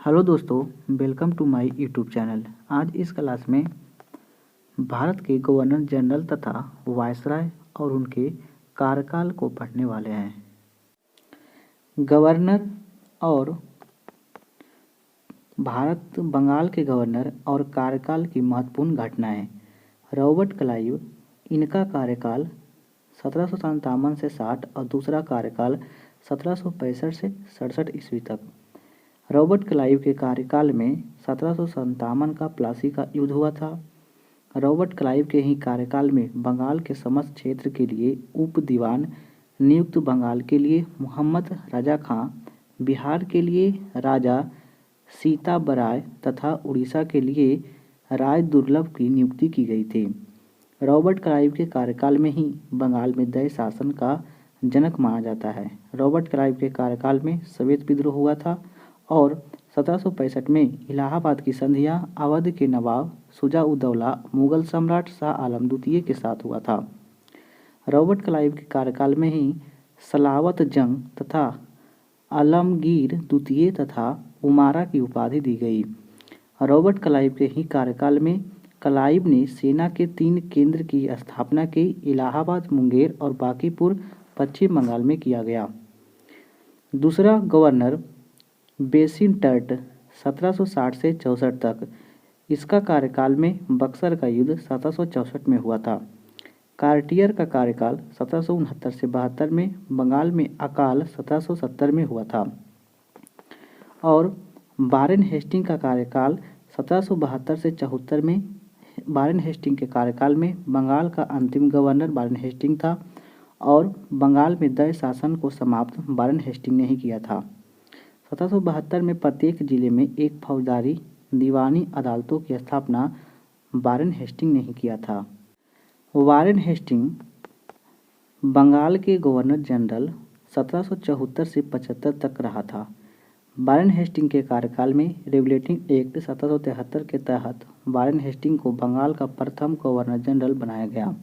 Hello दोस्तों, welcome to my YouTube channel. आज इस क्लास में भारत के गवर्नर जनरल तथा वायसराय और उनके कार्यकाल को पढ़ने वाले हैं। गवर्नर और भारत बंगाल के गवर्नर और कार्यकाल की महत्वपूर्ण घटनाएं। रॉबर्ट क्लाइव, इनका कार्यकाल 1757 से 60 और दूसरा कार्यकाल 1765 से 67 ईस्वी तक। रॉबर्ट क्लाइव के कार्यकाल में 1757 का प्लासी का युद्ध हुआ था। रॉबर्ट क्लाइव के ही कार्यकाल में बंगाल के समस्त क्षेत्र के लिए उप दीवान नियुक्त, बंगाल के लिए मोहम्मद रजा खां, बिहार के लिए राजा सीताबराय तथा उड़ीसा के लिए राय दुर्लभ की नियुक्ति की गई थी। रॉबर्ट क्लाइव के कार्यकाल में ही बंगाल में दय शासन का जनक माना जाता है। रॉबर्ट क्लाइव के कार्यकाल में सवेत विद्रोह हुआ था और 1765 में इलाहाबाद की संधियां अवध के नवाब शुजा-उद-दौला मुगल सम्राट शाह आलम द्वितीय के साथ हुआ था। रॉबर्ट क्लाइव के कार्यकाल में ही सलावत जंग तथा आलमगीर द्वितीय तथा उमारा की उपाधि दी गई। रॉबर्ट क्लाइव के ही कार्यकाल में क्लाइव ने सेना के 3 केंद्र की स्थापना की। इलाहाबाद, मुंगेर और बांकीपुर पश्चिम बंगाल में किया गया। दूसरा गवर्नर बेसिंटर्ट 1760 से 64 तक। इसका कार्यकाल में बक्सर का युद्ध 1764 में हुआ था। कार्टियर का कार्यकाल 1769 से 72 में। बंगाल में अकाल 1770 में हुआ था और वारेन हेस्टिंग का कार्यकाल 1772 से 74 में। वारेन हेस्टिंग के कार्यकाल में बंगाल का अंतिम गवर्नर वारेन हेस्टिंग था और बंगाल में दय शासन को समाप्त वारेन हेस्टिंग ने ही किया था। 1772 में प्रत्येक जिले में एक फौजदारी दीवानी अदालतों की स्थापना वारेन हेस्टिंग ने ही किया था। वारेन हेस्टिंग बंगाल के गवर्नर जनरल 1774 से 75 तक रहा था। वारेन हेस्टिंग के कार्यकाल में रेगुलेटिंग एक्ट 1773 के तहत वारेन हेस्टिंग को बंगाल का प्रथम गवर्नर जनरल बनाया गया।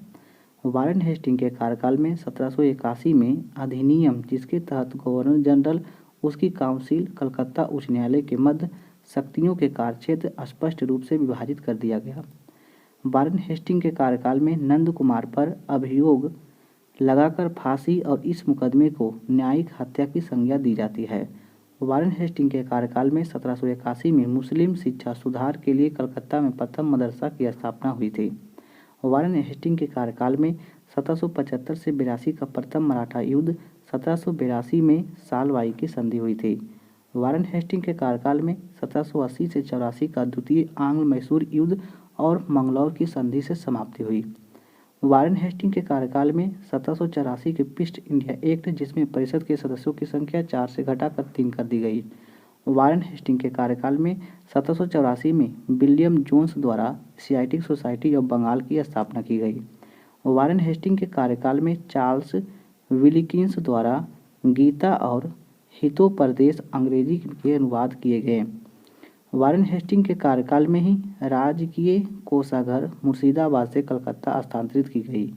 वारेन हेस्टिंग के कार्यकाल में 1781 में अधिनियम, जिसके तहत गवर्नर जनरल, उसकी काउंसिल, कलकत्ता उच्च न्यायालय के मध्य शक्तियों के कार्यक्षेत्र स्पष्ट रूप से विभाजित कर दिया गया। वारेन हेस्टिंग के कार्यकाल में नंद कुमार पर अभियोग लगाकर फांसी और इस मुकदमे को न्यायिक हत्या की संज्ञा दी जाती है। वारेन हेस्टिंग के कार्यकाल में 1781 में मुस्लिम शिक्षा सुधार के लिए कलकत्ता में प्रथम मदरसा की स्थापना हुई थी। वारेन हेस्टिंग के कार्यकाल में 1775 से 82 का प्रथम मराठा युद्ध, 1782 में सालवाई की संधि हुई थी। वारेन हेस्टिंग के कार्यकाल में 1780 से 84 का द्वितीय आंग्ल मैसूर युद्ध और मंगलौर की संधि से समाप्ति हुई। वारेन हेस्टिंग के कार्यकाल में 1784 के ईस्ट इंडिया एक्ट, जिसमें परिषद के सदस्यों की संख्या 4 से घटाकर 3 कर दी गई। वारेन हेस्टिंग के कार्यकाल में 1784 में विलियम जोन्स द्वारा एशियाटिक सोसाइटी ऑफ बंगाल की स्थापना की गई। वारेन हेस्टिंग के कार्यकाल में चार्ल्स विलिकिंस द्वारा गीता और हितोपदेश अंग्रेजी के अनुवाद किए गए। वारेन हेस्टिंग के कार्यकाल में ही राजकीय कोषागार मुर्शिदाबाद से कलकत्ता स्थानांतरित की गई।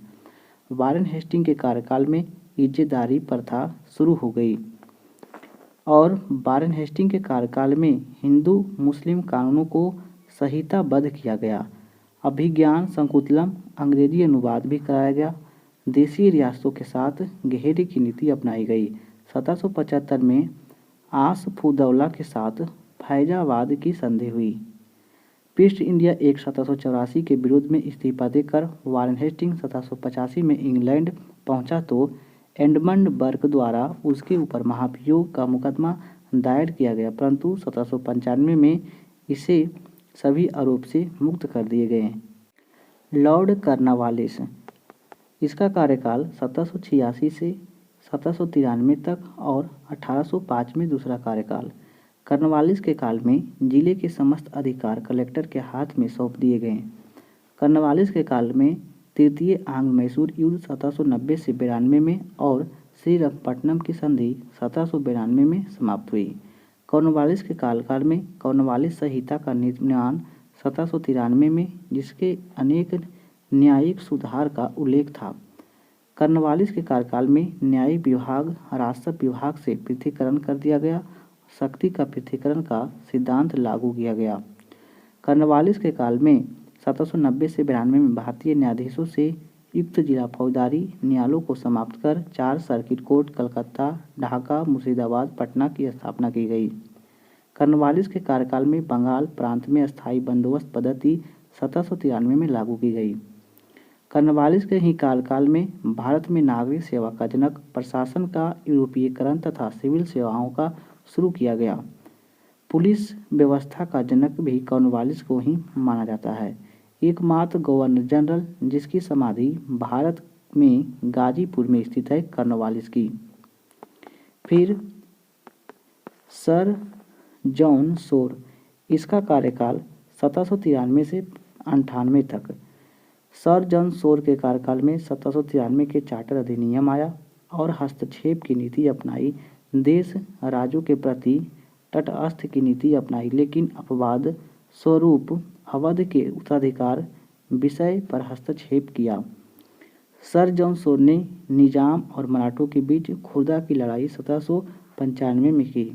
वारेन हेस्टिंग के कार्यकाल में इज्जतदारी प्रथा शुरू हो गई और वारेन हेस्टिंग के कार्यकाल में हिंदू मुस्लिम कानूनों को संहिताबद्ध किया गया। अभिज्ञान संकुलम अंग्रेजी अनुवाद भी कराया गया। देशी रियासतों के साथ घेरे की नीति अपनाई गई। 1775 में आसफुद्दौला के साथ फैजाबाद की संधि हुई। ईस्ट इंडिया एक्ट 1784 के विरोध में इस्तीफा देकर वारेन हेस्टिंग 1785 में इंग्लैंड पहुंचा तो एडमंड बर्क द्वारा उसके ऊपर महाभियोग का मुकदमा दायर किया गया, परंतु 1795 में इसे सभी आरोप से मुक्त कर दिए गए। लॉर्ड कॉर्नवालिस, इसका कार्यकाल 1786 से 1793 तक और 1805 में दूसरा कार्यकाल। कॉर्नवालिस के काल में जिले के समस्त अधिकार कलेक्टर के हाथ में सौंप दिए गए। कॉर्नवालिस के काल में तृतीय आंग्ल मैसूर युद्ध 1790 से 92 में और श्रीरंगपट्टनम की संधि 1792 में समाप्त हुई। कॉर्नवालिस के कार्यकाल में कॉर्नवालिस संहिता का निर्माण 1793 में, जिसके अनेक न्यायिक सुधार का उल्लेख था। कॉर्नवालिस के कार्यकाल में न्यायिक विभाग राजस्व विभाग से पृथक्करण कर दिया गया शक्ति का पृथक्करण का सिद्धांत लागू किया गया। कॉर्नवालिस के काल में 1790 से 92 में भारतीय न्यायाधीशों से युक्त जिला फौजदारी न्यायालयों को समाप्त कर 4 सर्किट कोर्ट कलकत्ता, ढाका, मुर्शिदाबाद, पटना की स्थापना की गई। कॉर्नवालिस के कार्यकाल में बंगाल प्रांत में स्थायी बंदोबस्त पद्धति 1793 में लागू की गई। कॉर्नवालिस के ही कार्यकाल में भारत में नागरिक सेवा का जनक, प्रशासन का यूरोपीयकरण तथा सिविल सेवाओं का शुरू किया गया। पुलिस व्यवस्था का जनक भी कॉर्नवालिस को ही माना जाता है। एकमात्र गवर्नर जनरल जिसकी समाधि भारत में गाजीपुर में स्थित है कॉर्नवालिस की। फिर सर जॉन शोर, इसका कार्यकाल 1793 से 98 तक। सर जॉन शोर के कार्यकाल में 1793 के चार्टर अधिनियम आया और हस्तक्षेप की नीति अपनाई। देश राज्यों के प्रति तटस्थ की नीति अपनाई, लेकिन अपवाद स्वरूप अवध के उत्तराधिकार विषय पर हस्तक्षेप किया। सर जॉन शोर ने निजाम और मराठों के बीच खुर्दा की लड़ाई 1795 में की।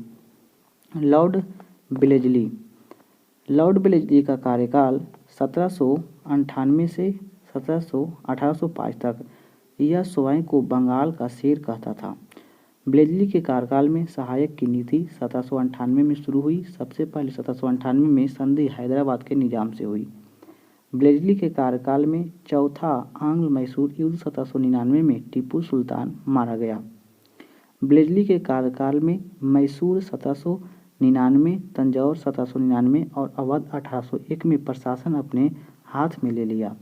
लॉर्ड वेलेस्ली, लॉर्ड वेलेस्ली का कार्यकाल 1798 से 1805 तक। यह स्वयं को बंगाल का शेर कहता था। वेलेस्ली के कार्यकाल में सहायक की नीति 1798 में शुरू हुई। सबसे पहले 1798 में संधि हैदराबाद के निजाम से हुई। वेलेस्ली के कार्यकाल में चौथा आंग्ल मैसूर युद्ध 1799 में टीपू सुल्तान मारा गया। वेलेस्ली के कार्यकाल में मैसूर 1799, तंजौर 1799 और अवध 1801 में प्रशासन अपने हाथ में ले लिया।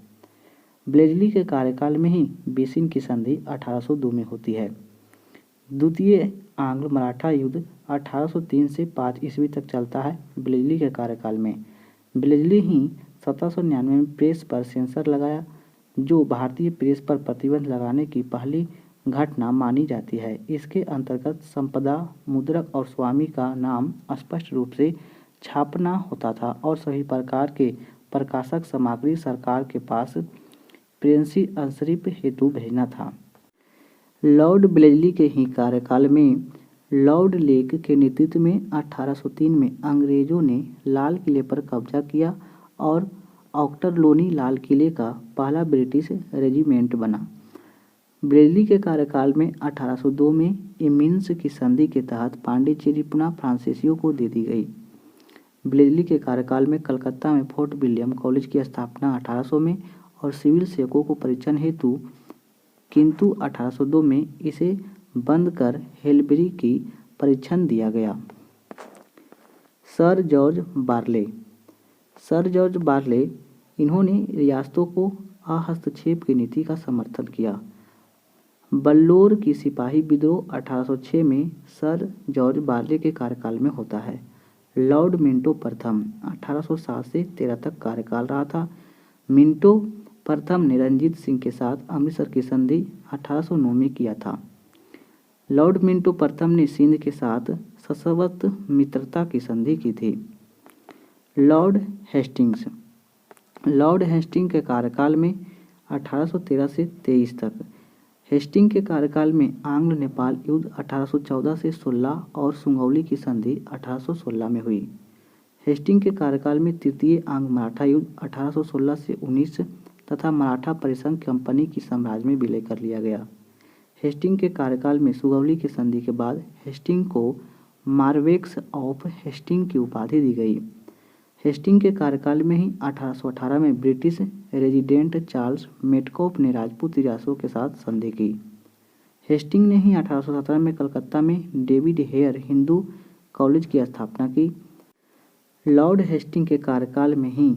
वेलेस्ली के कार्यकाल में ही बीसिन की संधि 1802 में होती है। द्वितीय आंग्ल मराठा युद्ध 1803 से 5 ईस्वी तक चलता है। वेलेस्ली के कार्यकाल में वेलेस्ली ही 1799 में प्रेस पर सेंसर लगाया, जो भारतीय प्रेस पर प्रतिबंध लगाने की पहली घटना मानी जाती है। इसके अंतर्गत संपदा, मुद्रक और स्वामी का नाम स्पष्ट रूप से छापना होता था और सभी प्रकार के प्रकाशक सामग्री सरकार के पास प्रेसी अंतरिप हेतु भेजना था। लॉर्ड वेलेस्ली के ही कार्यकाल में लॉर्ड लेक के नेतृत्व में 1803 में अंग्रेजों ने लाल किले पर कब्जा किया और ऑक्टरलोनी लाल किले का पहला ब्रिटिश रेजिमेंट बना। वेलेस्ली के कार्यकाल में 1802 में एमिन्स की संधि के तहत पांडिचेरी पुनः फ्रांसीसियों को दे दी गई। वेलेस्ली के कार्यकाल में कलकत्ता में फोर्ट विलियम कॉलेज की स्थापना 1800 में और सिविल सेवकों को परीक्षण हेतु, किंतु 1802 में इसे बंद कर हेलबेरी की परीक्षण दिया गया। Sir George barley, sir George barley, इन्होंने रियासतों को हस्तक्षेप की नीति का समर्थन किया। बल्लोर की सिपाही विद्रोह 1806 में सर जॉर्ज बार्ले के कार्यकाल में होता है। लॉर्ड मिंटो प्रथम 1807 से 13 तक कार्यकाल रहा था। मिंटो प्रथम ने रंजीत सिंह के साथ अमृतसर की संधि 1809 में किया था। लॉर्ड मिंटो प्रथम ने सिंध के साथ सशर्त मित्रता की संधि की थी। लॉर्ड हेस्टिंग्स, लॉर्ड हेस्टिंग के कार्यकाल में 1813 से 23 तक। हेस्टिंग के कार्यकाल में आंग्ल नेपाल युद्ध 1814 से 16 और सुगौली की संधि 1816 में हुई। हेस्टिंग के कार्यकाल में तृतीय आंग्ल मराठा युद्ध 1816 से 19 तथा मराठा परिसंघ कंपनी की साम्राज्य में विलय कर लिया गया। हेस्टिंग के कार्यकाल में सुगौली की संधि के बाद हेस्टिंग को मार्वेक्स ऑफ हेस्टिंग की उपाधि दी गई। हेस्टिंग के कार्यकाल में ही 1818 में ब्रिटिश रेजिडेंट चार्ल्स मेटकॉफ ने राजपूत रियासतों के साथ संधि की। हेस्टिंग ने ही 1817 में कलकत्ता में डेविड हेयर हिंदू कॉलेज की स्थापना की। लॉर्ड हेस्टिंग के कार्यकाल में ही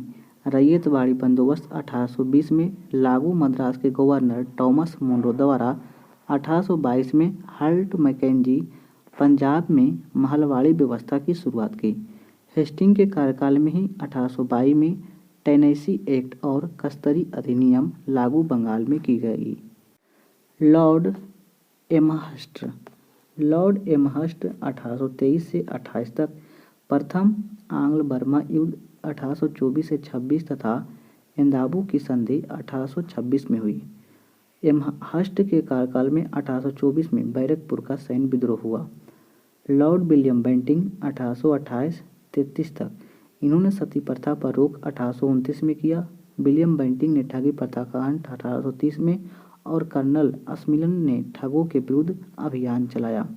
रैयतवाड़ी बंदोबस्त 1820 में लागू मद्रास के गवर्नर टॉमस मुनरो द्वारा 1822 में हल्ट मैकेंजी पंजाब में महलवाड़ी व्यवस्था की शुरुआत की। हेस्टिंग के कार्यकाल में ही 1822 में टेनेसी एक्ट और कस्तरी अधिनियम लागू बंगाल में की गई। लॉर्ड एमहर्स्ट, लॉर्ड एमहर्स्ट 1823 से 28 तक। प्रथम आंग्ल बर्मा युद्ध 1824 से 26 तथा एंदाबू की संधि 1826 में हुई। एमहर्स्ट के कार्यकाल में 1824 में बैरकपुर का सैन्य विद्रोह हुआ। लॉर्ड विलियम बेंटिंक 1828-33 तक, इन्होंने सती प्रथा पर रोक 1829 में किया। विलियम बेंटिंक ने ठगी प्रथा का अंत 1830 में और कर्नल अस्मिलन ने ठगों के विरुद्ध अभियान चलाया।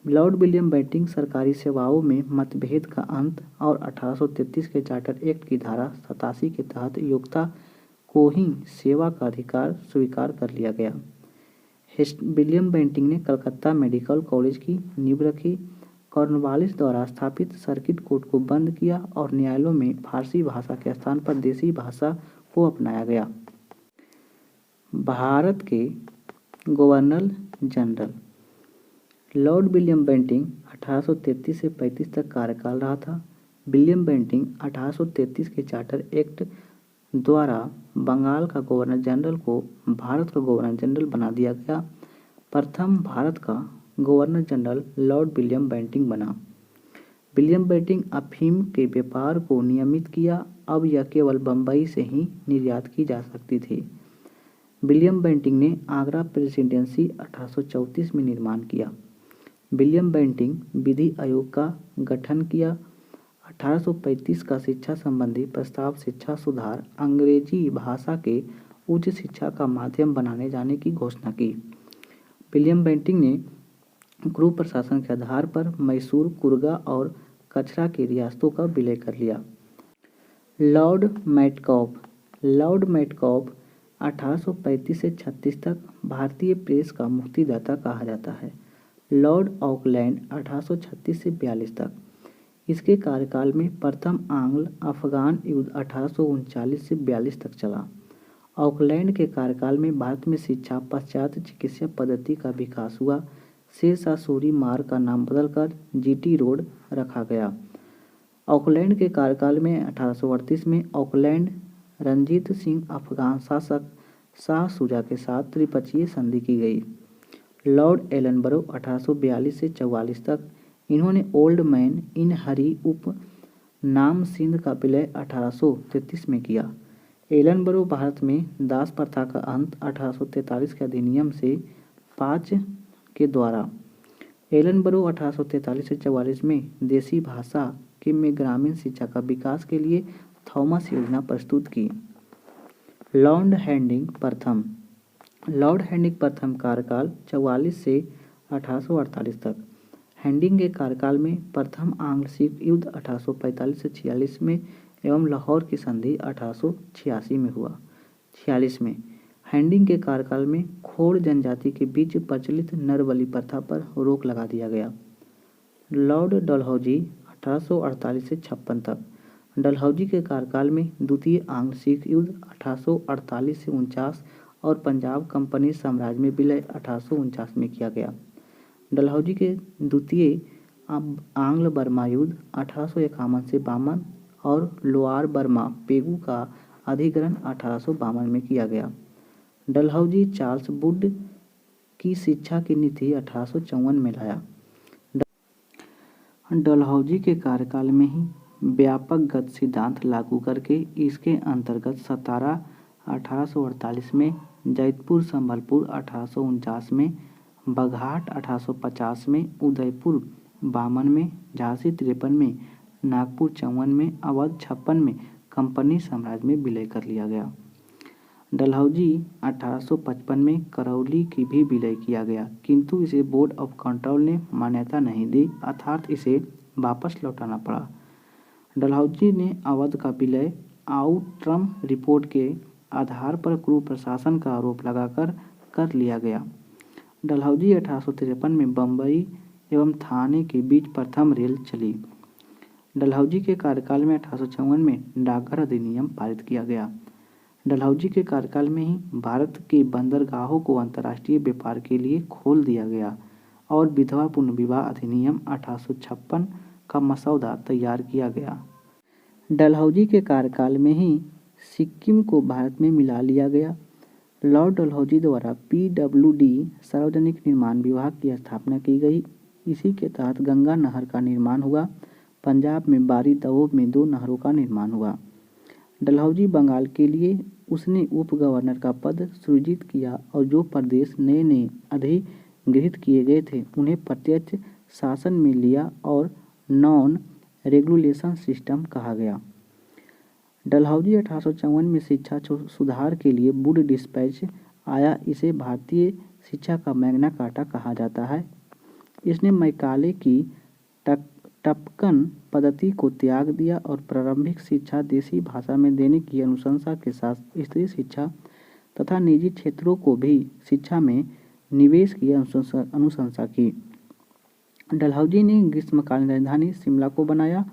लॉर्ड विलियम बेंटिंक सरकारी सेवाओं में मतभेद का अंत और 1833 के चार्टर एक्ट की धारा 87 के तहत योग्यता को ही सेवा का अधिकार स्वीकार कर लिया गया। विलियम बेंटिंक ने कलकत्ता मेडिकल कॉलेज की नींव रखी। कॉर्नवालिस द्वारा स्थापित सर्किट कोर्ट को बंद किया और न्यायालयों में फारसी भाषा के स्थान पर देसी भाषा को अपनाया गया। भारत के governor general Lord William Bentinck 1833 से 35 तक कार्यकाल रहा था। विलियम बेंटिंक 1833 के चार्टर एक्ट द्वारा बंगाल का गवर्नर जनरल को भारत का गवर्नर जनरल बना दिया गया। प्रथम भारत का governor general Lord William Bentinck बना। विलियम बेंटिंक अफीम के व्यापार को नियमित किया। अब यह केवल बम्बई से ही निर्यात की जा सकती थी। विलियम बेंटिंक ने आगरा प्रेसिडेंसी 1834 में निर्माण किया। विलियम बेंटिंक विधि आयोग का गठन किया। 1835 का शिक्षा संबंधी प्रस्ताव शिक्षा सुधार, अंग्रेजी भाषा के उच्च शिक्षा का माध्यम बनाने जाने की घोषणा की। विलियम बेंटिंक ने गुरु प्रशासन के आधार पर मैसूर, कुर्गा और कचरा की रियासतों का विलय कर लिया। लॉर्ड मेटकॉफ 1835 से 36 तक भारतीय प्रेस का मुक्तिदाता कहा जाता है। लॉर्ड ऑकलैंड 1836 से 42 तक, इसके कार्यकाल में प्रथम आंग्ल अफगान युद्ध 1839 से 42 तक चला। ऑकलैंड के कार्यकाल में भारत में शिक्षा पश्चात चिकित्सा पद्धति का विकास हुआ। शेरशाह सूरी मार्ग का नाम बदलकर जीटी रोड रखा गया। ऑकलैंड के कार्यकाल में 1838 में ऑकलैंड रणजीत सिंह अफगान शासक शाह शुजा के साथ त्रिपक्षीय संधि की गई। लॉर्ड एलनबरो 1842 से 44 तक, इन्होंने ओल्ड मैन इन हरी उप नाम सिंध का विलय 1833 में किया। एलनबरो भारत में दास प्रथा का अंत 1843 के अधिनियम से 5 के द्वारा। एलनबरो 1843 से 44 में देसी भाषा के में ग्रामीण शिक्षा का विकास के लिए थॉमस योजना प्रस्तुत की। लॉर्ड हैंडिंग प्रथम कार्यकाल 44 से 1848 तक। हैंडिंग के कार्यकाल में प्रथम आंग्ल सिख युद्ध 1845 से 46 में एवं लाहौर की संधि 1886 में हुआ। 46 में हैंडिंग के कार्यकाल में खोड़ जनजाति के बीच प्रचलित नरबली प्रथा पर रोक लगा दिया गया। लॉर्ड डलहौजी 1848 से 56 तक। डलहौजी के कार्यकाल में द्वितीय आंग्ल सिख युद्ध 1848 से 49 और पंजाब कंपनी साम्राज्य में विलय 1849 में किया गया। डलहौजी के द्वितीय आंग्ल बर्मा युद्ध 1851 से 52 और लोअर बर्मा पेगू का अधिग्रहण 1852 में किया गया। डलहौजी चार्ल्स वुड की शिक्षा की नीति 1854 में लाया। डलहौजी के कार्यकाल में ही व्यापकगत सिद्धांत लागू करके इसके अंतर्गत सतारा 1848 में, जैतपुर संबलपुर 1849 में, बघाट 1850 में, उदयपुर 52 में, झांसी 53 में, नागपुर 54 में, अवध 56 में कंपनी साम्राज्य में विलय कर लिया गया। डलहौजी 1855 में करौली की भी विलय किया गया, किंतु इसे बोर्ड ऑफ कंट्रोल ने मान्यता नहीं दी, अर्थात इसे वापस लौटाना पड़ा। डलहौजी ने अवध का विलय आउट्रम रिपोर्ट के आधार पर क्रू प्रशासन का आरोप लगाकर कर लिया गया। डलहौजी 1853 में बम्बई एवं थाने के बीच प्रथम रेल चली। डलहौजी के कार्यकाल में 1854 में डाकघर अधिनियम पारित किया गया। डलहौजी के कार्यकाल में ही भारत के बंदरगाहों को अंतर्राष्ट्रीय व्यापार के लिए खोल दिया गया और विधवा पुनर्विवाह अधिनियम 1856 का मसौदा तैयार किया गया। डलहौजी के कार्यकाल में ही सिक्किम को भारत में मिला लिया गया। लॉर्ड डलहौजी द्वारा PWD सार्वजनिक निर्माण विभाग की स्थापना की गई। इसी के तहत गंगा नहर का निर्माण हुआ। पंजाब में बारी दओब में 2 नहरों का निर्माण हुआ। डलहौजी बंगाल के लिए उसने उप गवर्नर का पद सृजित किया और जो प्रदेश नए अधिगृहित किए गए थे उन्हें प्रत्यक्ष शासन में लिया और नॉन रेगुलेशन सिस्टम कहा गया। डलहौजी 1854 में शिक्षा सुधार के लिए वुड डिस्पैच आया। इसे भारतीय शिक्षा का मैग्ना कार्टा कहा जाता है। इसने मैकाले की टपकन पद्धति को त्याग दिया और प्रारंभिक शिक्षा देसी भाषा में देने की अनुशंसा के साथ स्त्री शिक्षा तथा निजी क्षेत्रों को भी शिक्षा में निवेश की अनुशंसा की। डलहौजी ने ग्रीष्मकालीन राजधानी शिमला को बनाया,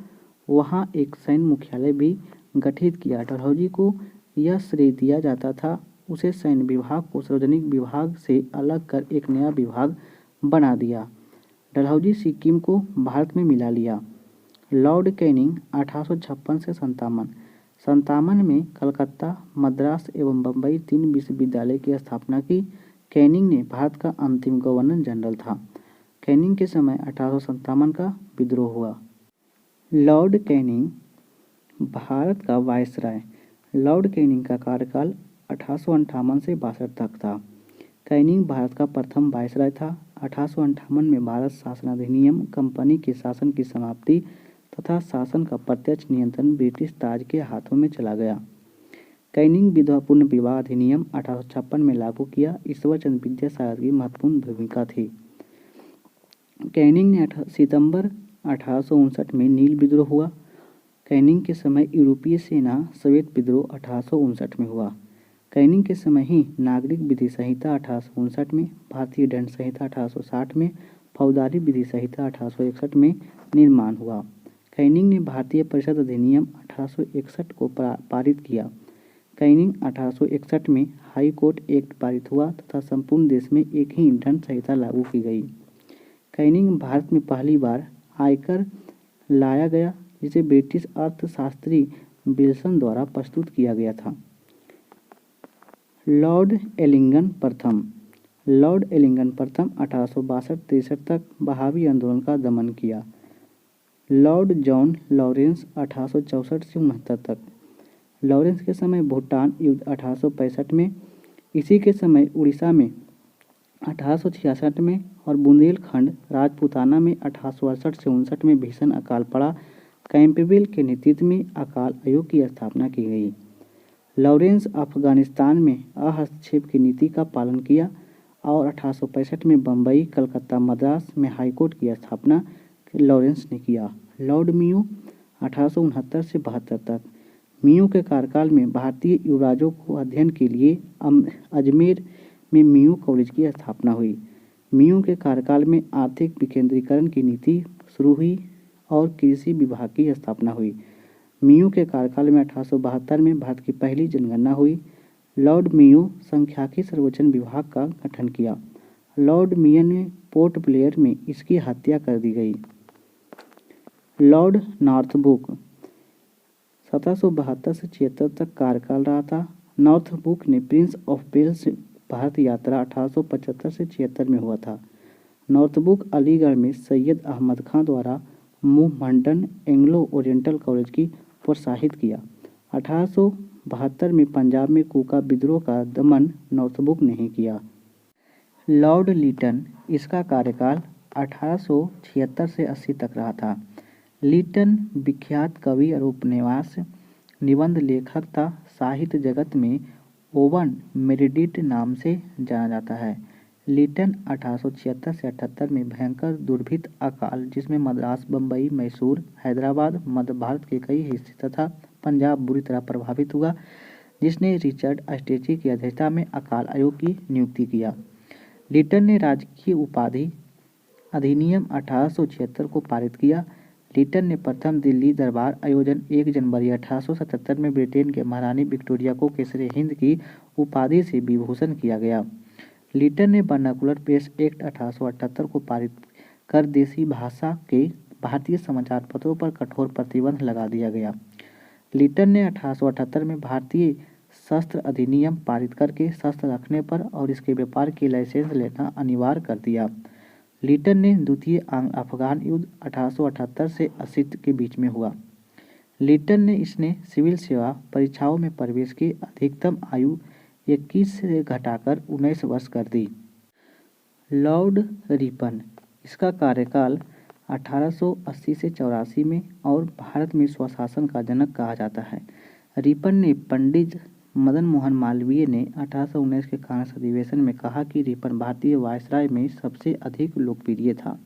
वहां एक सैन्य मुख्यालय भी गठित किया। डलहौजी को यह श्रेय दिया जाता था, उसे सैन्य विभाग को सार्वजनिक विभाग से अलग कर एक नया विभाग बना दिया। डलहौजी सिक्किम को भारत में मिला लिया। लॉर्ड कैनिंग 1856 से 57 में कलकत्ता, मद्रास एवं बम्बई 3 विश्वविद्यालय की स्थापना की। कैनिंग ने भारत का अंतिम गवर्नर जनरल था। कैनिंग के समय 1857 का विद्रोह हुआ। लॉर्ड कैनिंग भारत का वायसराय। लॉर्ड कैनिंग का कार्यकाल 1858 से 62 तक था। कैनिंग भारत का प्रथम वायसराय था। 1858 में भारत शासन अधिनियम, कंपनी के शासन की समाप्ति तथा शासन का प्रत्यक्ष नियंत्रण ब्रिटिश ताज के हाथों में चला गया। कैनिंग विधवापूर्ण विवाह अधिनियम 1856 में लागू किया। ईश्वरचंद्र विद्यासागर की महत्वपूर्ण भूमिका थी। कैनिंग ने सितंबर 1859 में नील विद्रोह हुआ। कैनिंग के समय यूरोपीय सेना श्वेत विद्रोह 1859 में हुआ। कैनिंग के समय ही नागरिक विधि संहिता 1859 में, भारतीय दंड संहिता 1860 में, फौजदारी विधि संहिता 1861 में निर्माण हुआ। कैनिंग ने भारतीय परिषद अधिनियम 1861 को पारित किया। कैनिंग 1861 में हाई कोर्ट एक्ट पारित हुआ तथा संपूर्ण देश में एक ही दंड संहिता लागू की गई। कैनिंग भारत में पहली बार आयकर लाया गया, जिसे ब्रिटिश अर्थशास्त्री विल्सन द्वारा प्रस्तुत किया गया था। लॉर्ड एलिंगटन प्रथम। लॉर्ड एलिंगटन प्रथम 1862-63 तक बहावी आंदोलन का दमन किया। लॉर्ड जॉन लॉरेंस 1864 से 69 तक। लॉरेंस के समय भूटान युद्ध 1865 में, इसी के समय उड़ीसा में 1866 में और बुंदेलखंड राजपूताना में 1868 से 59 में भीषण अकाल पड़ा। कैंपबेल के नेतृत्व में अकाल आयोग की स्थापना की गई। लॉरेंस अफगानिस्तान में हस्तक्षेप की नीति का पालन किया और 1865 में बम्बई, कलकत्ता, मद्रास में हाईकोर्ट की स्थापना लॉरेंस ने किया। लॉर्ड मियो 1869 से 72 तक। मियो के कार्यकाल में भारतीय युवराजों को अध्ययन के लिए अजमेर में मियो कॉलेज की स्थापना हुई। मियो के कार्यकाल में आर्थिक विकेंद्रीकरण की नीति शुरू हुई और कृषि विभाग की स्थापना हुई। मियो के कार्यकाल में 1872 में भारत की पहली जनगणना हुई। लॉर्ड मियो सांख्यिकी सर्वेक्षण विभाग का गठन किया। लॉर्ड मियो ने पोर्ट ब्लेयर में इसकी हत्या कर दी गई। लॉर्ड नॉर्थब्रुक 1772 से 76 तक कार्यकाल रहा था। नॉर्थब्रुक ने प्रिंस ऑफ वेल्स भारत यात्रा 1875 से 76 में हुआ था। नॉर्थब्रुक अलीगढ़ में सैयद अहमद खां द्वारा मूवमेंटन एंग्लो ओरिएंटल कॉलेज की प्रोत्साहित किया। 1872 में पंजाब में कूका विद्रोह का दमन नॉर्थब्रुक ने ही किया। लॉर्ड लिटन, इसका कार्यकाल 1876 से 80 तक रहा था। लिटन विख्यात कवि और उपन्यास निबंध लेखक था। साहित्य जगत में ओवन मेरेडिथ नाम से जाना जाता है। लिटन 1876 से 78 में भयंकर दुर्भिक्ष अकाल, जिसमें मद्रास, बम्बई, मैसूर, हैदराबाद, मध्य भारत के कई हिस्से तथा पंजाब बुरी तरह प्रभावित हुआ, जिसने रिचर्ड स्टेची की अध्यक्षता में अकाल आयोग की नियुक्ति किया। लिटन ने राजकीय उपाधि अधिनियम 1876 को पारित किया। लिटन ने प्रथम दिल्ली दरबार आयोजन 1 जनवरी 1877 में ब्रिटेन के महारानी विक्टोरिया को केसरी हिंद की उपाधि से विभूषण किया गया। लिटन ने वर्नाकुलर प्रेस एक्ट 1878 को पारित कर देसी भाषा के भारतीय समाचार पत्रों पर कठोर प्रतिबंध लगा दिया गया। लिटन ने 1878 में भारतीय शस्त्र अधिनियम पारित करके शस्त्र रखने पर और इसके व्यापार की लाइसेंस लेना अनिवार्य कर दिया। लिटन ने द्वितीय आंग्ल अफगान युद्ध 1878 से 80 के बीच में हुआ। लिटन ने इसने सिविल सेवा परीक्षाओं में प्रवेश की अधिकतम आयु 21 से घटाकर 19 वर्ष कर दी। लॉर्ड रिपन, इसका कार्यकाल 1880 से 84 में और भारत में स्वशासन का जनक कहा जाता है। रिपन ने पंडित मदन मोहन मालवीय ने 1819 के कांग्रेस अधिवेशन में कहा कि रिपन भारतीय वायसराय में सबसे अधिक लोकप्रिय था।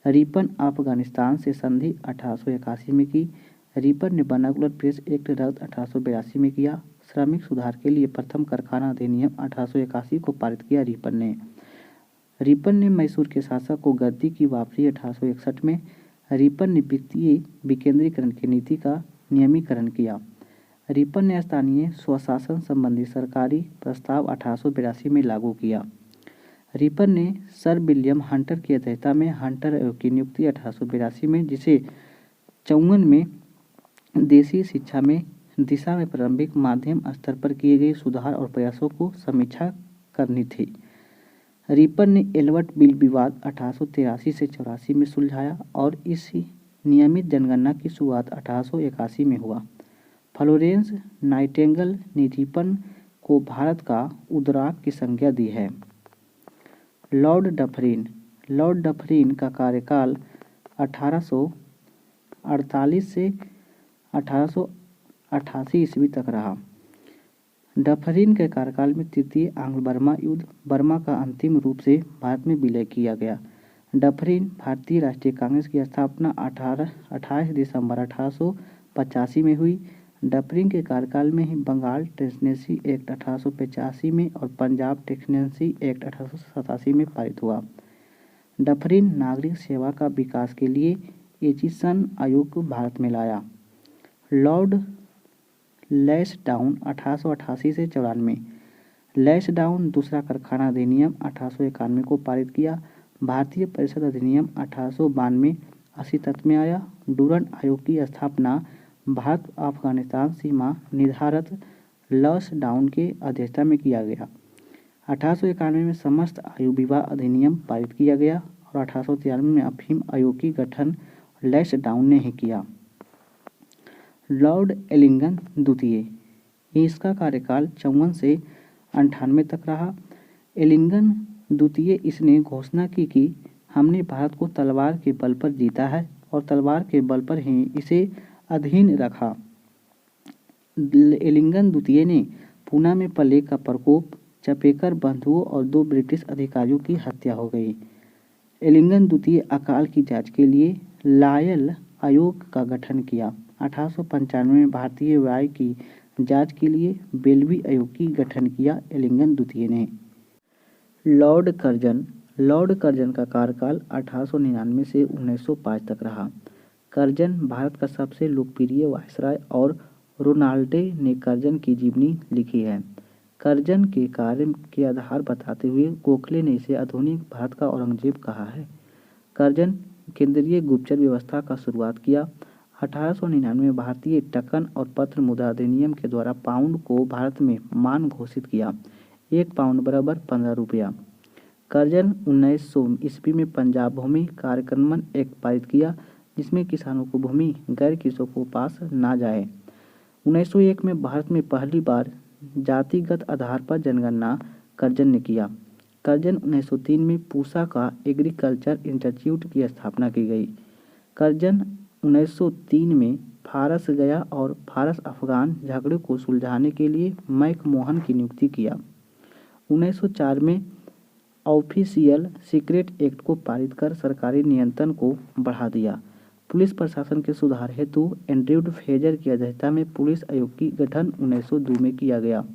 रिपन अफगानिस्तान से संधि 1881 में की। रिपन ने वर्नाकुलर प्रेस एक्ट रद्द 1882 में किया। श्रमिक सुधार के लिए प्रथम कारखाना अधिनियम 1881 को पारित किया। रिपन ने मैसूर के शासक को गद्दी की वापसी 1861 में। रिपन ने वित्तीय विकेंद्रीकरण की नीति का नियमीकरण किया। रिपन ने स्थानीय स्वशासन संबंधी सरकारी प्रस्ताव 1882 में लागू किया। रिपन ने सर विलियम हंटर की अध्यक्षता में हंटर आयोग की नियुक्ति 1882 में, जिसे 54 में देशी शिक्षा में दिशा में प्रारंभिक माध्यम स्तर पर किए गए सुधार और प्रयासों को समीक्षा करनी थी। रिपन ने एल्बर्ट बिल विवाद 1883 से 84 में सुलझाया और इस नियमित जनगणना की शुरुआत 1881 में हुआ। फ्लोरेंस नाइटिंगेल ने रिपन को भारत का उद्धारक की संज्ञा दी है। लॉर्ड डफरिन का कार्यकाल 1848 से 1888 ईस्वी तक रहा। डफरिन के कार्यकाल में तृतीय आंग्ल बर्मा युद्ध, बर्मा का अंतिम रूप से भारत में विलय किया गया। डफरिन भारतीय राष्ट्रीय कांग्रेस की स्थापना 28 दिसंबर 1885 में हुई। डफरिन के कार्यकाल में ही बंगाल टेनेंसी एक्ट 1885 में और पंजाब टेनेंसी एक्ट 1887 में पारित हुआ। डफरिन नागरिक सेवा का विकास के लिए एचिसन आयोग को भारत में लाया। लॉर्ड लैंसडाउन 1888 से 94। लैंसडाउन दूसरा कारखाना अधिनियम 1891 को पारित किया। भारतीय परिषद अधिनियम 1892 अस्तित्व में आया। डूरन आयोग की स्थापना भारत अफगानिस्तान सीमा निर्धारित लैंसडाउन के अध्यक्षता में किया गया। 1891 में समस्त आयु विवाह अधिनियम पारित किया गया और 1893 में अफीम आयोग की गठन लैंसडाउन ने ही किया। लॉर्ड एलिंगन द्वितीय, इसका कार्यकाल 54 से 98 तक रहा। एलिंगन द्वितीय इसने घोषणा की कि हमने भारत को तलवार के बल पर जीता है और तलवार के बल पर ही इसे अधीन रखा। एलिंगन द्वितीय ने पूना में प्लेग का प्रकोप, चपेकर बंधुओं और 2 ब्रिटिश अधिकारियों की हत्या हो गई। एलिंगन द्वितीय अकाल की जांच के लिए लायल आयोग का गठन किया। 1895 में भारतीय वायु की जांच के लिए बेल्वी आयोग की गठन किया एलिंगन द्वितीय ने। लॉर्ड कर्जन का कार्यकाल 1899 से 1905 तक रहा। कर्जन भारत का सबसे लोकप्रिय वायसराय और रोनाल्डे ने कर्जन की जीवनी लिखी है। कर्जन के कार्य के आधार बताते हुए गोखले ने इसे आधुनिक भारत का औरंगजेब कहा है। कर्जन केंद्रीय गुप्तचर व्यवस्था का शुरुआत किया। 1899 में भारतीय टकन और पत्र मुद्रा अधिनियम के द्वारा पाउंड को भारत में मान घोषित किया। 1 पाउंड बराबर 15 रुपया। कर्जन 1900 ईस्वी में पंजाब भूमि कार्यक्रमन एक्ट पारित किया, जिसमें किसानों को भूमि गैर कृषकों को पास ना जाए। 1901 में भारत में पहली बार जातिगत आधार पर जनगणना कर्जन ने किया। कर्जन 1903 में पूसा का एग्रीकल्चर इंस्टीट्यूट की स्थापना की गई। कर्जन 1903 में फारस गया और फारस अफगान झगड़े को सुलझाने के लिए मैकमोहन की नियुक्ति किया। 1904 में ऑफिशियल सीक्रेट एक्ट को पारित कर सरकारी नियंत्रण को बढ़ा दिया। पुलिस प्रशासन के सुधार हेतु एंड्रयू फ्रेजर की अध्यक्षता में पुलिस आयोग की गठन 1902 में किया गया।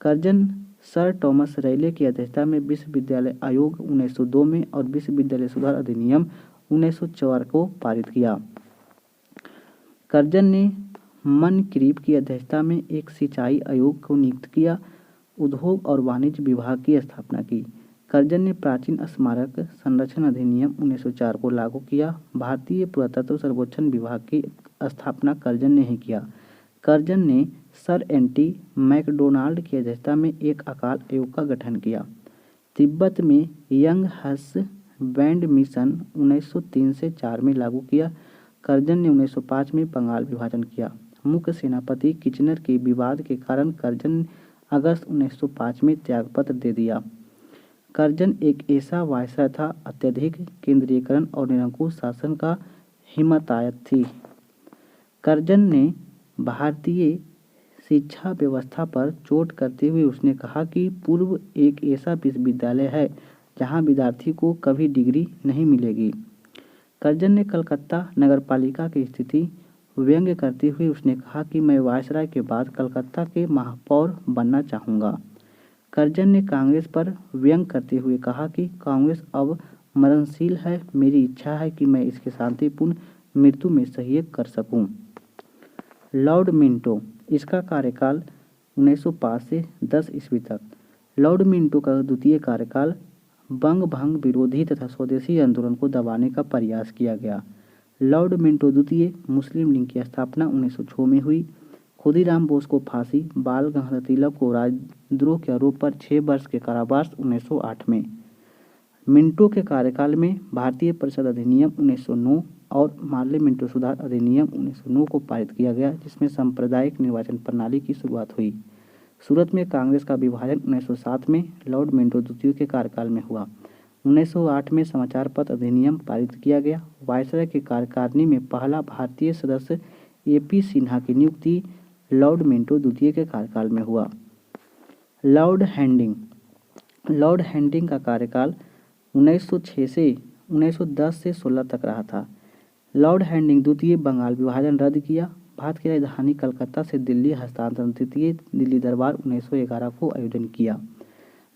कर्जन सर थॉमस रेले की अध्यक्षता में विश्वविद्यालय आयोग 1902 में और विश्वविद्यालय सुधार अधिनियम 1904 को पारित किया। कर्जन ने मनक्रीब की अध्यक्षता में एक सिंचाई आयोग को नियुक्त किया। उद्योग और वाणिज्य विभाग की स्थापना की। कर्जन ने प्राचीन स्मारक संरक्षण अधिनियम 1904 को लागू किया। भारतीय पुरातत्व सर्वेक्षण विभाग की स्थापना कर्जन ने ही किया। कर्जन ने सर एंटी मैकडोनाल्ड की अध्यक्षता में एक अकाल आयोग का गठन किया। तिब्बत में यंग हस बैंड मिशन 1903 से 4 में लागू किया। कर्जन ने 1905 में बंगाल विभाजन किया। मुख्य सेनापति किचनर के विवाद के कारण कर्जन ने अगस्त 1905 में त्यागपत्र दे दिया। कर्जन एक ऐसा वायसराय था अत्यधिक केंद्रीयकरण और निरंकुश शासन का हिमायत थी। कर्जन ने भारतीय शिक्षा व्यवस्था पर चोट करते हुए उसने कहा कि पूर्व एक ऐसा विश्वविद्यालय है जहां विद्यार्थी को कभी डिग्री नहीं मिलेगी। कर्जन ने कलकत्ता नगरपालिका की स्थिति व्यंग्य करते हुए उसने कहा कि मैं वायसराय के बाद कलकत्ता के महापौर बनना चाहूँगा। कर्जन ने कांग्रेस पर व्यंग्य करते हुए कहा कि कांग्रेस अब मरणशील है, मेरी इच्छा है कि मैं इसके शांतिपूर्ण मृत्यु में सहयोग कर सकूं। लॉर्ड मिंटो, इसका कार्यकाल 1905 से 10 ईस्वी तक। लॉर्ड मिंटो का द्वितीय कार्यकाल बंग भंग विरोधी तथा स्वदेशी आंदोलन को दबाने का प्रयास किया गया। लॉर्ड मिंटो द्वितीय मुस्लिम लीग की स्थापना 1906 में हुई। खुदीराम बोस को फांसी, बाल गंगाधर तिलक को राजद्रोह के आरोप पर 6 वर्ष के कारावास 1908 में। मिंटो के कार्यकाल में भारतीय परिषद अधिनियम 1909 और मार्ले मिंटो सुधार अधिनियम 1909 को पारित किया गया, जिसमें सांप्रदायिक निर्वाचन प्रणाली की शुरुआत हुई। सूरत में कांग्रेस का विभाजन 1907 में लॉर्ड मिंटो द्वितीय के कार्यकाल में हुआ। 1908 में समाचार पत्र अधिनियम पारित किया गया। वायसराय की कार्यकारिणी में पहला भारतीय सदस्य AP सिन्हा की नियुक्ति लॉर्ड मिंटो द्वितीय के कार्यकाल में हुआ। लॉर्ड हैंडिंग का कार्यकाल 1906 से 1910 से 16 तक रहा था। लॉर्ड हैंडिंग द्वितीय बंगाल विभाजन रद्द किया। भारत की राजधानी कलकत्ता से दिल्ली हस्तांतरण तृतीय दिल्ली दरबार 1911 को आयोजन किया।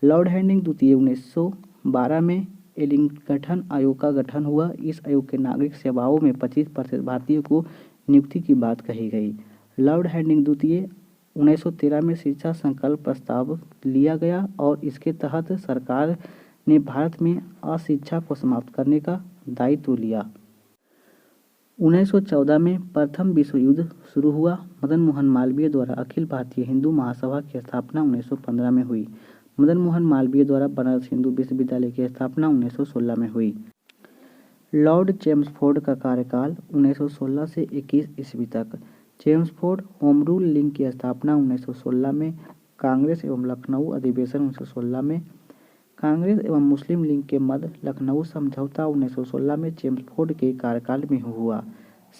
लॉर्ड हैंडिंग द्वितीय 1912 में एलिंगटन आयोग का गठन हुआ। इस आयोग के नागरिक सेवाओं में 25% भारतीयों को नियुक्ति की बात कही गई। लॉर्ड हैंडिंग द्वितीय 1913 में शिक्षा संकल्प प्रस्ताव लिया गया और इसके तहत सरकार ने भारत में अशिक्षा को समाप्त करने का दायित्व लिया। 1914 में प्रथम विश्व युद्ध शुरू हुआ। मदन मोहन मालवीय द्वारा अखिल भारतीय हिंदू महासभा की स्थापना 1915 में हुई। मदन मोहन मालवीय द्वारा बनारस हिंदू विश्वविद्यालय की स्थापना 1916 में हुई। लॉर्ड चेम्सफोर्ड का कार्यकाल 1916 से 21 ईस्वी तक। चेम्सफोर्ड होम रूल लीग की स्थापना 1916 में। कांग्रेस एवं लखनऊ अधिवेशन 1916 में। कांग्रेस एवं मुस्लिम लीग के मध्य लखनऊ समझौता 1916 में चेम्सफोर्ड के कार्यकाल में हुआ।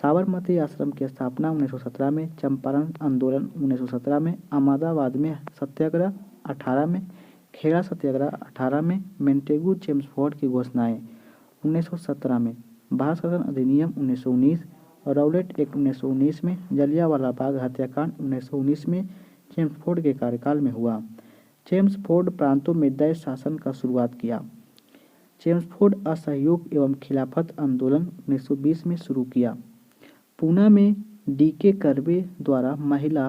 साबरमती आश्रम की स्थापना 1917 में। चंपारण आंदोलन 1917 में। अहमदाबाद में सत्याग्रह 18 में। खेड़ा सत्याग्रह 18 में। मेंटेगू चेम्सफोर्ड की घोषणाएं 1917 में। भारत शासन अधिनियम 1919 और राउलेट एक्ट 1919 में। जलियांवाला बाग हत्याकांड 1919 में चेम्सफोर्ड के कार्यकाल में हुआ। चेम्सफोर्ड प्रांतों में दैश शासन का शुरुआत किया। चेम्सफोर्ड असहयोग एवं खिलाफत आंदोलन 1920 में शुरू किया। पूना में DK कर्वे द्वारा महिला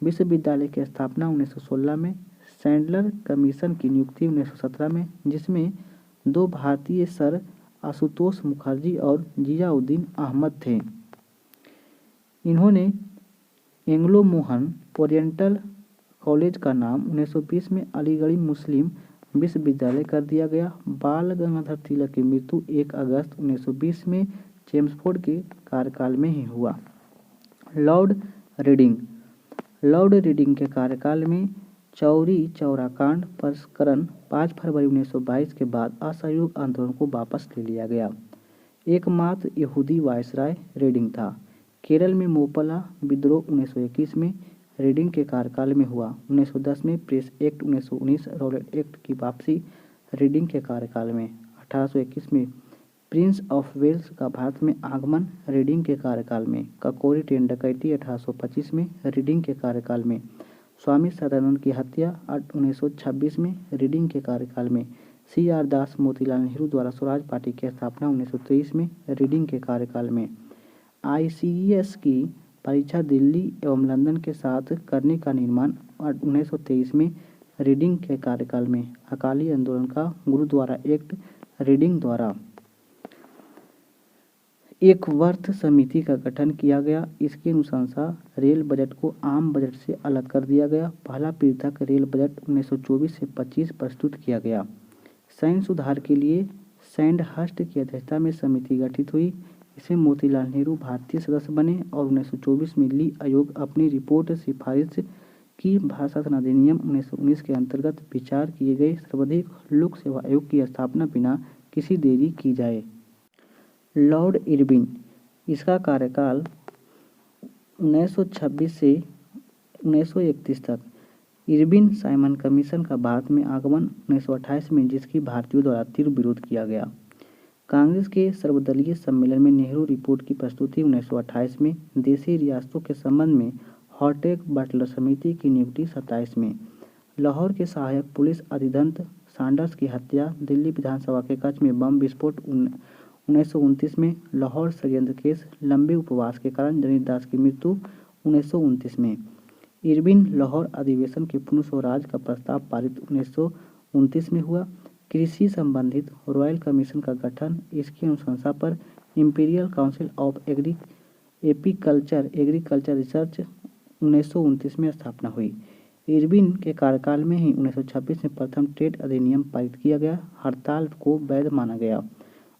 विश्वविद्यालय की स्थापना 1916 में। सैंडलर कमीशन की नियुक्ति 1917 में, जिसमें 2 भारतीय सर आशुतोष मुखर्जी और जियाउद्दीन अहमद थे। इन्होंने एंग्लो मोहन ओरिएंटल कॉलेज का नाम 1920 में अलीगढ़ मुस्लिम विश्वविद्यालय कर दिया गया। बाल गंगाधर तिलक की मृत्यु 1 अगस्त 1920 में चेम्सफोर्ड के कार्यकाल में ही हुआ। लॉर्ड रीडिंग के कार्यकाल में चौरी चौरा कांड प्रकरण 5 फरवरी 1922 के बाद असहयोग आंदोलन को वापस ले लिया गया। एकमात्र यहूदी वायसराय रीडिंग था। केरल में मोपला विद्रोह 1921 में रीडिंग के कार्यकाल में हुआ। 1910 में प्रेस एक्ट 1919 रॉलेट एक्ट की वापसी रीडिंग के कार्यकाल में। 1821 में प्रिंस ऑफ वेल्स का भारत में आगमन रीडिंग के कार्यकाल में। ककोरी ट्रेन डकैती 1825 में रीडिंग के कार्यकाल में। स्वामी सदानंद की हत्या 1926 में रीडिंग के कार्यकाल में। CR दास मोतीलाल नेहरू द्वारा स्वराज पार्टी की स्थापना 1923 में रीडिंग के कार्यकाल में। ICS की परीक्षा दिल्ली एवं लंदन के साथ करने का निर्माण 1923 में रीडिंग के कार्यकाल में। अकाली आंदोलन का गुरुद्वारा एक्ट रीडिंग द्वारा एक वर्थ समिति का गठन किया गया। इसकी अनुशंसा रेल बजट को आम बजट से अलग कर दिया गया। पहला पृथक रेल बजट 1924 से 25 प्रस्तुत किया गया। सैन्य सुधार के लिए सैंडहर्स्ट की अध्यक्षता में समिति गठित हुई। इसमें मोतीलाल नेहरू भारतीय सदस्य बने और 1924 में ली आयोग अपनी रिपोर्ट सिफारिश कि भारत शासन अधिनियम 1919 के अंतर्गत विचार किए गए सर्वाधिक लोक सेवा आयोग की स्थापना बिना किसी देरी की जाए। लॉर्ड इरविन, इसका कार्यकाल 1926 से 1931 तक। इरविन साइमन कमीशन का भारत में आगमन 1928 में, जिसकी भारतीयों द्वारा तीव्र विरोध किया गया। कांग्रेस के सर्वदलीय सम्मेलन में नेहरू रिपोर्ट की प्रस्तुति 1928 में। देशी रियासतों के संबंध में हॉटेक बटलर समिति की नियुक्ति 27 में। लाहौर के सहायक पुलिस अधिदंत सैंडर्स की हत्या। दिल्ली विधानसभा के कक्ष में बम विस्फोट 1929 में। लाहौर षड्यंत्र केस। लंबे उपवास के कारण जनीत दास की मृत्यु 1929 में। इरविन लाहौर अधिवेशन के पुनः स्वराज का प्रस्ताव पारित 1929 में हुआ। कृषि संबंधित रॉयल कमीशन का गठन। इसकी अनुशंसा पर imperial council of agriculture research 1929 में स्थापना हुई। इरविन के कार्यकाल में ही 1926 में प्रथम ट्रेड अधिनियम पारित किया गया। हड़ताल को वैध माना गया।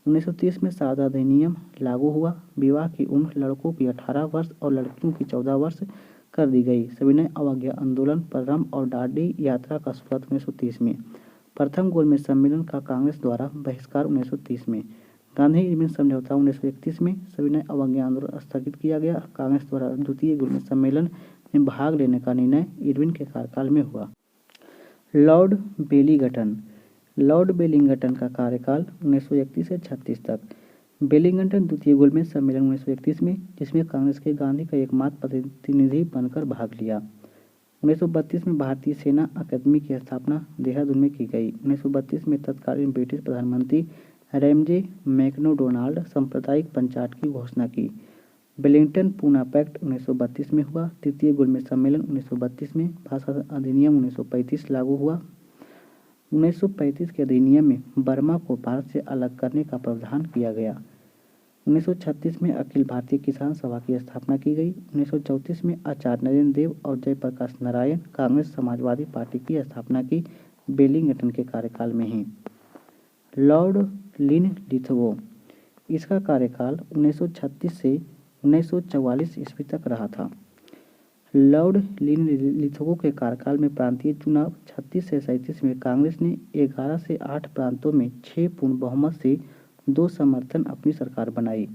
1930 में सारदा अधिनियम लागू हुआ। विवाह की उम्र लड़कों की 18 वर्ष और लड़कियों की 14 वर्ष कर दी गई। सविनय अवज्ञा आंदोलन प्रारंभ और दांडी यात्रा का शुरुआत 1930 में। प्रथम गोलमेज सम्मेलन का कांग्रेस द्वारा बहिष्कार 1930 में। गांधी इरविन समझौता 1931 में। सविनय अवज्ञा आंदोलन स्थगित किया गया। कांग्रेस द्वारा द्वितीय गोलमेज सम्मेलन में भाग लेने का निर्णय इरविन के कार्यकाल में हुआ। Lord Wellington. लॉर्ड बेलिंगटन का कार्यकाल 1931 से 36 तक। बेलिंगटन द्वितीय गोलमेज सम्मेलन 1931 में, जिसमें कांग्रेस के गांधी का एकमात्र प्रतिनिधि बनकर भाग लिया। 1932 में भारतीय सेना अकादमी की स्थापना देहरादून में की गई। 1932 में तत्कालीन ब्रिटिश प्रधानमंत्री रैमजे मैकडोनाल्ड सांप्रदायिक पंचायत की घोषणा की। वेलिंगटन पूना पैक्ट 1932 में हुआ। तृतीय गोलमेज सम्मेलन 1932 में। भाषा अधिनियम 1935 लागू हुआ। 1935 के अधिनियम में बर्मा को भारत से अलग करने का प्रावधान किया गया। 1936 में अखिल भारतीय किसान सभा की स्थापना की गई। 1934 में आचार्य नरेंद्र देव और जयप्रकाश नारायण कांग्रेस समाजवादी पार्टी की स्थापना की। बेलिंगटन के कार्यकाल में ही। लॉर्ड लिनलिथगो, इसका कार्यकाल 1936 से 1944 ईस्वी तक रहा था। लॉर्ड लिनलिथगो के कार्यकाल में प्रांतीय चुनाव। 36 से 37 में कांग्रेस ने 11 से 8 प्रांतों में 6 पूर्ण बहुमत से 2 समर्थन अपनी सरकार बनाई।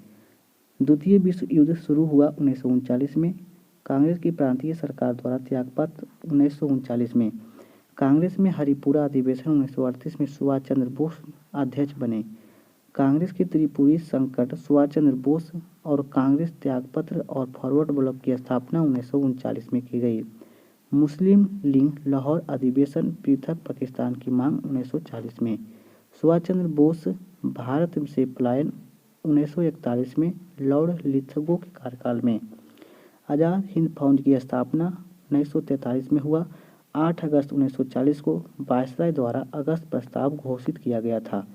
द्वितीय विश्व युद्ध शुरू हुआ 1939 में। कांग्रेस की प्रांतीय सरकार द्वारा त्यागपत्र 1939 में। कांग्रेस में हरिपुरा अधिवेशन 1938 में सुभाष चंद्र बोस अध्यक्ष बने। कांग्रेस की त्रिपुरी संकट, सुभाष चंद्र बोस और कांग्रेस त्यागपत्र और फॉरवर्ड ब्लॉक की स्थापना 1939 में की गई। मुस्लिम लीग लाहौर अधिवेशन, पृथक पाकिस्तान की मांग 1940 में। सुभाष चंद्र बोस भारत से पलायन 1941 में। लॉर्ड लिथगो के कार्यकाल में आज़ाद हिंद फौज की स्थापना 1943 में हुआ। 8 अगस्त 1940 को वायसराय द्वारा अगस्त प्रस्ताव घोषित किया गया था।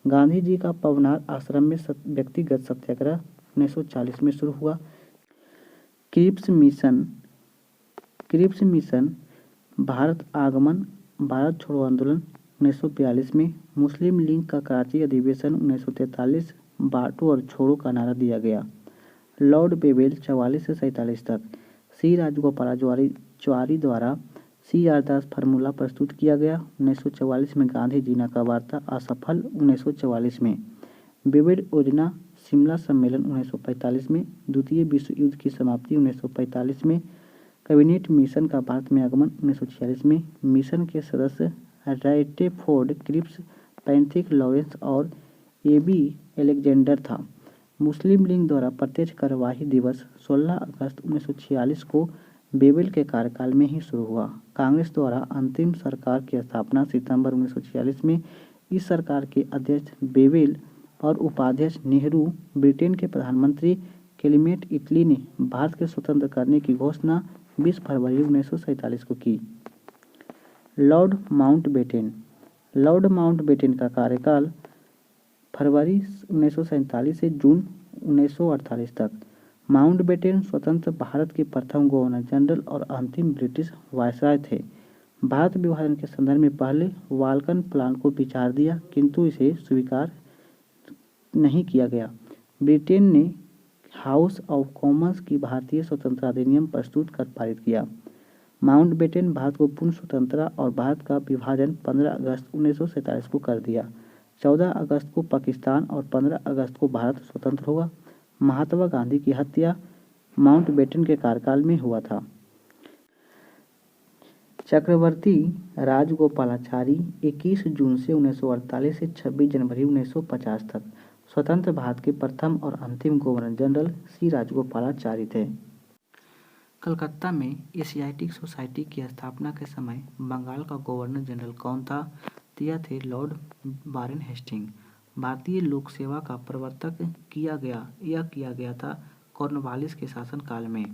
गांधी जी का पवनार आश्रम में व्यक्तिगत सत्याग्रह 1940 में शुरू हुआ। क्रिप्स मिशन, भारत आगमन, भारत छोड़ो आंदोलन 1942 में। मुस्लिम लीग का कराची अधिवेशन 1943, बांटो और छोड़ो का नारा दिया गया। लॉर्ड बेवेल 44 से 47 तक। सी राजगोपालाचारी द्वारा CR दास फार्मूला प्रस्तुत किया गया। 1944 में गांधी जीना का वार्ता असफल। 1944 में बेवेल योजना, शिमला सम्मेलन 1945 में। द्वितीय विश्व युद्ध की समाप्ति 1945 में। कैबिनेट मिशन का भारत में आगमन 1946 में। मिशन के सदस्य रैटेफोर्ड, क्रिप्स, पैंथिक लॉरेंस और AB एलेक्जेंडर था। मुस्लिम लीग द्वारा प्रत्यक्ष कार्यवाही दिवस 16 अगस्त 1946 को बेवेल के कार्यकाल में ही शुरू हुआ। कांग्रेस द्वारा अंतरिम सरकार की स्थापना सितंबर 1946 में। इस सरकार के अध्यक्ष बेवेल और उपाध्यक्ष नेहरू। ब्रिटेन के प्रधानमंत्री क्लेमेंट इटली ने भारत के स्वतंत्र करने की घोषणा 20 फरवरी 1947 को की। लॉर्ड माउंटबेटन का कार्यकाल फरवरी 1947 से जून 1948 तक। माउंटबेटन स्वतंत्र भारत के प्रथम गवर्नर जनरल और अंतिम ब्रिटिश वायसराय थे। भारत विभाजन के संदर्भ में पहले वाल्कन प्लान को विचार दिया, किंतु इसे स्वीकार नहीं किया गया। ब्रिटेन ने हाउस ऑफ कॉमन्स की भारतीय स्वतंत्रता अधिनियम प्रस्तुत कर पारित किया। माउंटबेटन भारत को पूर्ण स्वतंत्रता और भारत का विभाजन 15 अगस्त 1947 को कर दिया। 14 अगस्त को पाकिस्तान और 15 अगस्त को भारत स्वतंत्र हुआ। महात्मा गांधी की हत्या माउंटबेटन के कार्यकाल में हुआ था। चक्रवर्ती राजगोपालाचारी 21 जून से 1948 से 26 जनवरी 1950 तक स्वतंत्र भारत के प्रथम और अंतिम गवर्नर जनरल श्री राजगोपालाचारी थे। कलकत्ता में एशियाटिक सोसाइटी की स्थापना के समय बंगाल का गवर्नर जनरल कौन था? यह थे लॉर्ड वारेन हेस्टिंग। भारतीय लोक सेवा का प्रवर्तक किया गया था कॉर्नवालिस के शासनकाल में।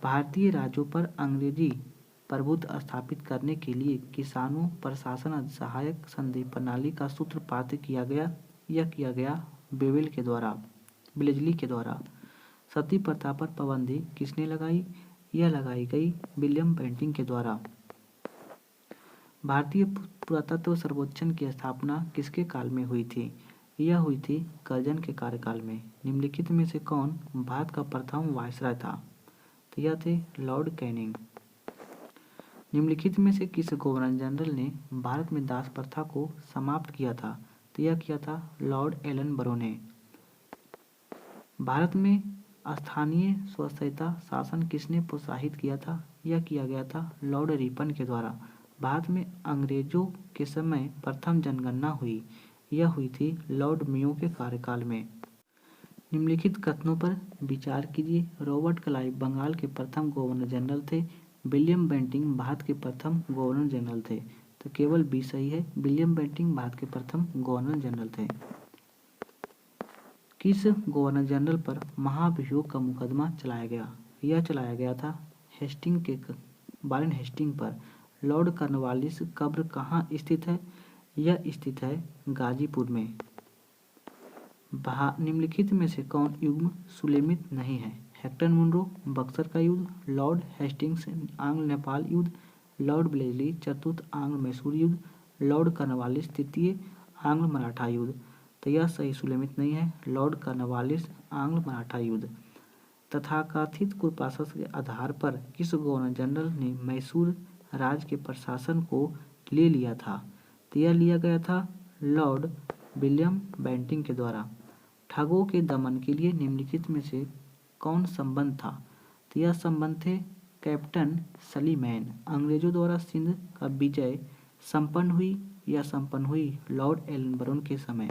भारतीय राज्यों पर अंग्रेजी प्रभुत्व स्थापित करने के लिए किसानों प्रशासन सहायक संधि प्रणाली का सूत्रपात किया गया बेलेजली के द्वारा। सती प्रथा पर पाबंदी किसने लगाई? यह लगाई गई विलियम बेंटिंक के द्वारा। भारतीय पुरातत्व सर्वेक्षण की स्थापना किसके काल में हुई थी? यह हुई थी कर्जन के कार्यकाल में। निम्नलिखित में से कौन भारत का प्रथम वायसराय था? तो यह थे लॉर्ड कैनिंग। निम्नलिखित में से किस गवर्नर जनरल ने भारत में दास प्रथा को समाप्त किया था? तो यह किया था लॉर्ड एलन बरो ने। भारत में स्थानीय स्वायत्तता शासन किसने प्रोत्साहित किया था? यह किया गया था लॉर्ड रिपन के द्वारा। भारत में अंग्रेजों के समय प्रथम जनगणना हुई। यह हुई थी लॉर्ड मेयो के कार्यकाल में। निम्नलिखित कथनों पर विचार कीजिए। रॉबर्ट क्लाइव बंगाल के प्रथम गवर्नर जनरल थे। विलियम बेंटिंक भारत के प्रथम गवर्नर जनरल थे। तो केवल बी सही है, विलियम बेंटिंक भारत के प्रथम गवर्नर जनरल थे। किस गवर्नर जनरल पर महाभियोग का मुकदमा चलाया गया? यह चलाया गया था वारेन हेस्टिंग पर। लॉर्ड कॉर्नवालिस कब्र कहाँ स्थित है? यह स्थित है गाजीपुर में। निम्नलिखित में से कौन युग्म सुलेमित नहीं है? हेक्टर मुनरो बक्सर का युद्ध, लॉर्ड हेस्टिंग्स आंग्ल नेपाल युद्ध, लॉर्ड ब्लेजली चतुर्थ आंग्ल मैसूर युद्ध, लॉर्ड कॉर्नवालिस तृतीय आंग्ल मराठा युद्ध। तो यह सही सुलेमित नहीं है, लॉर्ड कॉर्नवालिस आंग्ल मराठा युद्ध। तथाकथित कुप्रशासन के आधार पर किस गवर्नर जनरल ने मैसूर राज्य के प्रशासन को ले लिया था? तो यह लिया गया था लॉर्ड विलियम बेंटिंक के द्वारा। ठगों के दमन के लिए निम्नलिखित में से कौन संबंध था? तो यह संबंध थे कैप्टन सलीमैन। अंग्रेजों द्वारा सिंध का विजय संपन्न हुई लॉर्ड एलनबरोन के समय।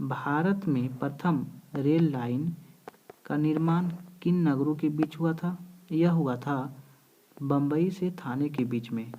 भारत में प्रथम रेल लाइन का निर्माण किन नगरों के बीच हुआ था? यह हुआ था बम्बई से थाने के बीच में।